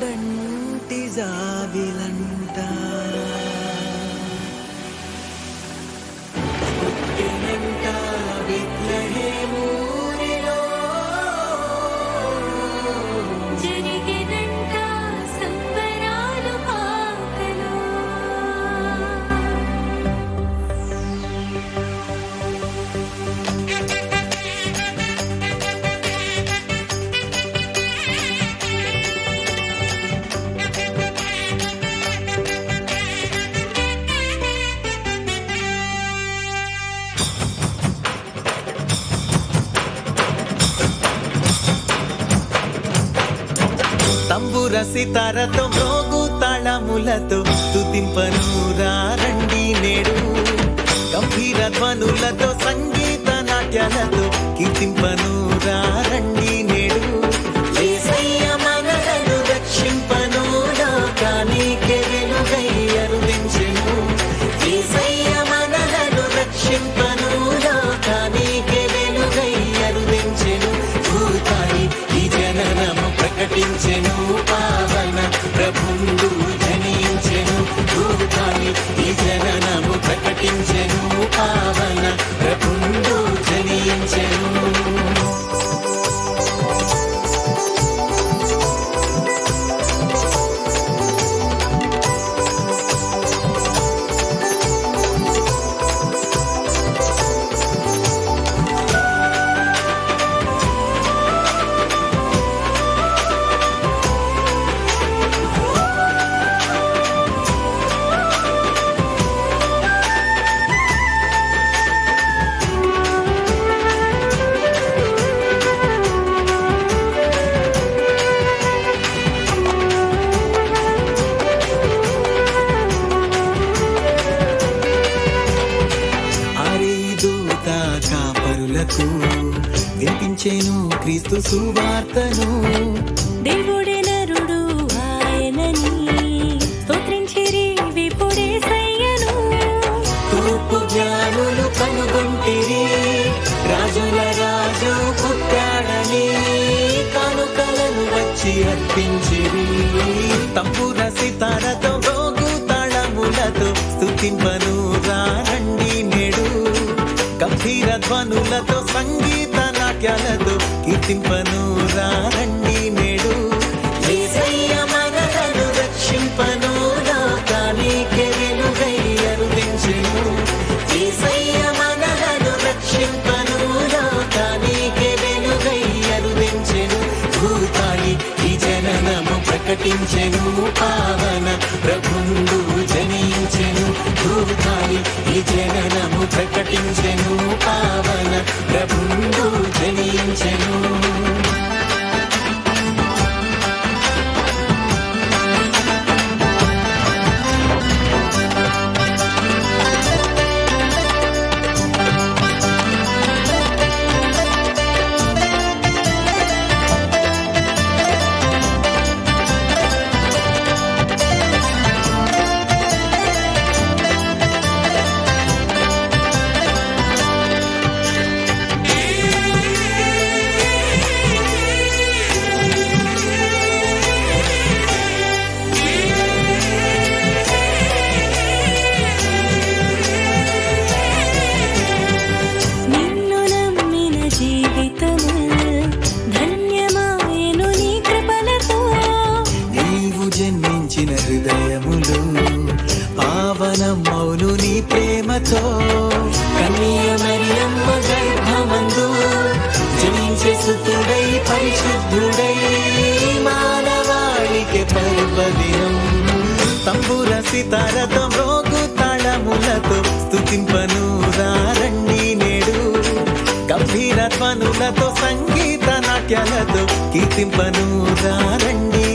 కొండంటి జాబిలంట పుట్టినంట బెత్లెహేమూరిలో జరిగినంట సంబరాలు పాకలో తంబుర సితారతో మ్రోగు తాళములతో స్తుతింపను రండి నేడు గంభీర ధ్వనులతో సంగీత నాట్యాలతో కీర్తింపను రండి నేడు యేసయ్య మనలను రక్షింపను లోకానికే వెలుగై అరుదించెను యేసయ్య మనలను రక్షింపను లోకానికే వెలుగై అరుదించెను భూతాయి ఈ జననము ప్రకటించెను పావన ప్రభుండు జనించెను భూతాయి ఈ జననము ప్రకటించెను పావన ప్రభుండు జనించెను కాపరులకు వినిపించెను క్రీస్తు సువార్తను దేవుడే నరుడు ఆయనని స్తోత్రించిరి విపుడేసయ్యను తూర్పు జ్ఞానులు కనుగొంటిరి రాజుల రాజు పుట్టాడని కానుకలను వచ్చి అర్పించిరి తంబుర సితారతో గోగు తాళములతో స్తుతింపను రండి నేడు గంభీర ధ్వనులతో సంగీత నాట్యాలతో కీర్తింపను రండి నేడు యేసయ్య మనలను రక్షింపను లోకానికే వెలుగై అరుదించెను యేసయ్య మనలను రక్షింపను లోకానికే వెలుగై అరుదించెను భూతాయి ఈ జననము ప్రకటించెను పావన ప్రభుండు జనించెను భూతాయి ఈ జననము ప్రకటించెను పావన ప్రభుండు జనించెను నిన్ను నమ్మిన జీవితము ధన్యమాయెను నీ కృపలతో నీవు జన్మించిన హృదయములు పావనమౌను నీ ప్రేమతో కన్య మరియమ్మ గర్భమందు జనించే సుతుడై పరిశుద్ధుడై మానవాళికి పర్వదినం తంబుర సితారతో మ్రోగు తాళములతో స్తుతింపను రండి నేడు గంభీర ధ్వనులతో సంగీత నాట్యాలతో కీర్తింపను రండి